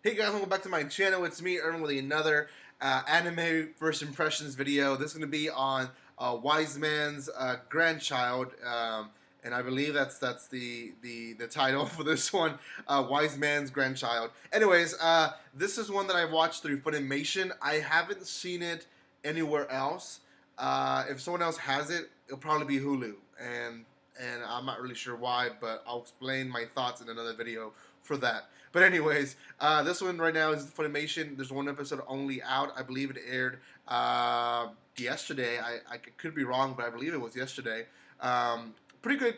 Hey guys, welcome back to my channel. It's me, Erwin, with another anime first impressions video. This is going to be on Wise Man's Grandchild, and I believe that's the title for this one, Wise Man's Grandchild. Anyways, this is one that I watched through Funimation. I haven't seen it anywhere else. If someone else has it, it'll probably be Hulu, and I'm not really sure why, but I'll explain my thoughts in another video for that. But anyways, this one right now is Funimation. There's one episode only out. I believe it aired yesterday. I could be wrong, but I believe it was yesterday. Pretty good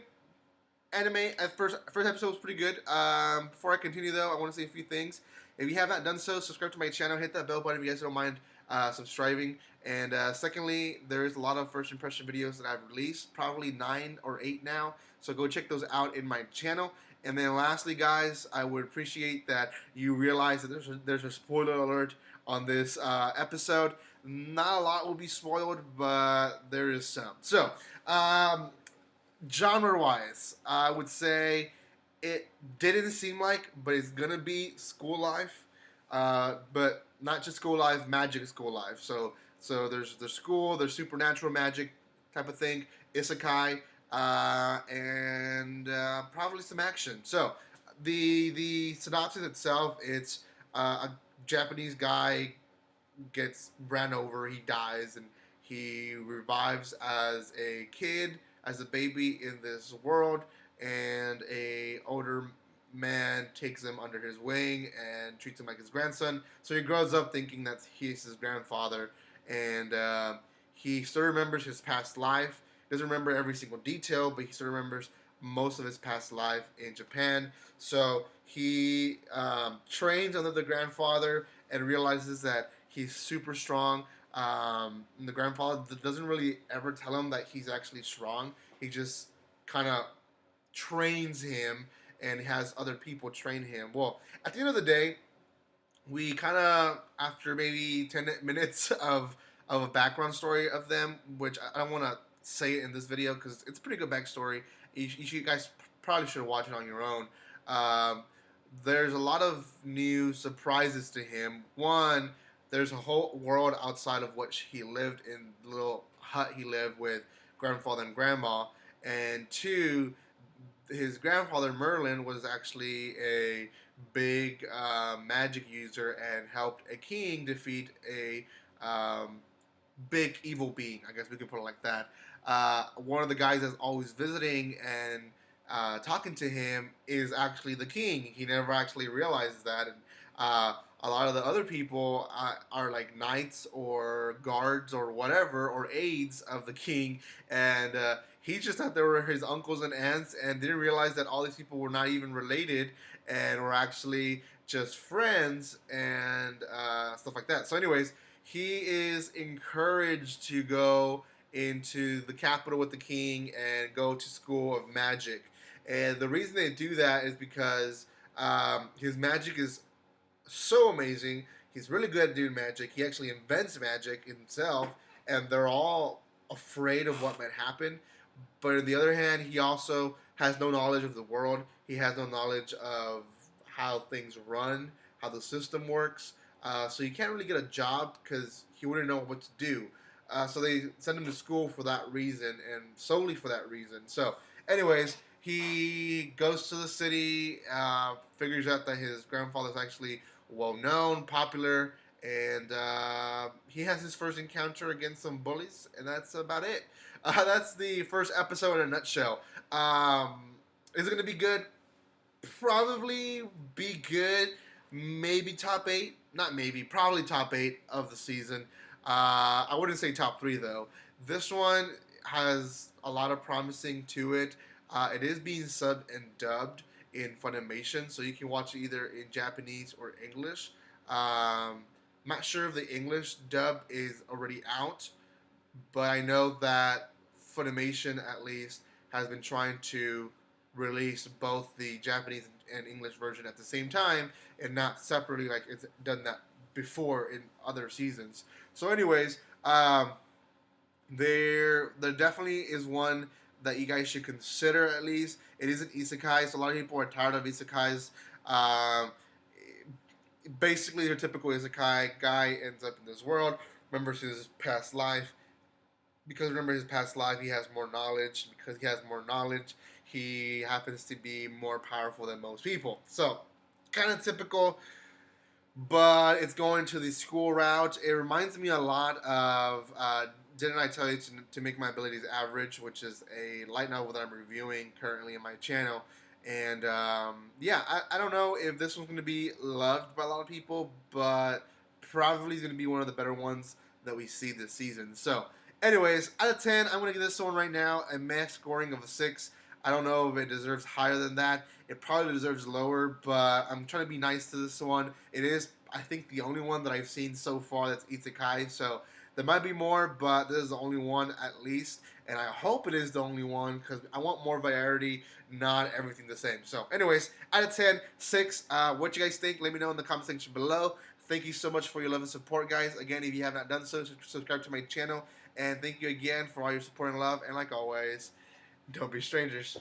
anime. At first episode was pretty good. Before I continue though, I want to say a few things. If you have not done so, subscribe to my channel. Hit that bell button if you guys don't mind subscribing. And secondly, there's a lot of first impression videos that I've released, probably 9 or 8 now. So go check those out in my channel. And then lastly, guys, I would appreciate that you realize that there's a spoiler alert on this episode. Not a lot will be spoiled, but there is some. So, genre-wise, I would say it didn't seem like, but it's gonna be school life, but not just school life, magic school life. So there's school, there's supernatural magic type of thing, isekai, and probably some action. So the synopsis itself, it's a Japanese guy gets ran over, he dies, and he revives as a kid, as a baby in this world, and a older man takes him under his wing and treats him like his grandson. So he grows up thinking that he's his grandfather, and he still remembers his past life. Doesn't remember every single detail, but he still remembers most of his past life in Japan. So he trains under the grandfather and realizes that he's super strong. The grandfather doesn't really ever tell him that he's actually strong. He just kind of trains him and has other people train him. Well, at the end of the day, we kind of, after maybe 10 minutes of a background story of them, which I don't want to say it in this video because it's a pretty good backstory. You guys probably should watch it on your own. There's a lot of new surprises to him. One, there's a whole world outside of which he lived in the little hut he lived with grandfather and grandma. And two, his grandfather Merlin was actually a big magic user and helped a king defeat a big evil being. I guess we could put it like that. One of the guys that's always visiting and talking to him is actually the king. He never actually realizes that. And a lot of the other people are like knights or guards or whatever, or aides of the king, and he just thought they were his uncles and aunts and didn't realize that all these people were not even related and were actually just friends and stuff like that. So anyways, he is encouraged to go into the capital with the king and go to school of magic. And the reason they do that is because his magic is so amazing. He's really good at doing magic. He actually invents magic himself, and they're all afraid of what might happen. But on the other hand, he also has no knowledge of the world. He has no knowledge of how things run, how the system works. So he can't really get a job because he wouldn't know what to do. So they send him to school for that reason, and solely for that reason. So, anyways, he goes to the city, figures out that his grandfather is actually well-known, popular, and he has his first encounter against some bullies, and that's about it. That's the first episode in a nutshell. Is it going to be good? Probably be good. Maybe top 8. Not maybe, probably top 8 of the season. I wouldn't say top 3, though. This one has a lot of promising to it. It is being subbed and dubbed in Funimation, so you can watch it either in Japanese or English. Not sure if the English dub is already out, but I know that Funimation, at least, has been trying to release both the Japanese and English version at the same time and not separately like it's done that before in other seasons. So anyways, there definitely is one that you guys should consider at least. It is an isekai, so a lot of people are tired of isekais. basically your typical isekai guy ends up in this world, remembers his past life. Because remember his past life, he has more knowledge. Because he has more knowledge, he happens to be more powerful than most people. So, kind of typical, but it's going to the school route. It reminds me a lot of Didn't I Tell You to Make My Abilities Average, which is a light novel that I'm reviewing currently in my channel. And yeah, I don't know if this one's going to be loved by a lot of people, but probably is going to be one of the better ones that we see this season. So, anyways, out of 10, I'm going to give this one right now a max scoring of a 6. I don't know if it deserves higher than that. It probably deserves lower, but I'm trying to be nice to this one. It is, I think, the only one that I've seen so far that's isekai, so there might be more, but this is the only one at least, and I hope it is the only one because I want more variety, not everything the same. So, anyways, out of 10, 6. What you guys think? Let me know in the comment section below. Thank you so much for your love and support, guys. Again, if you have not done so, subscribe to my channel, and thank you again for all your support and love. And like always, don't be strangers.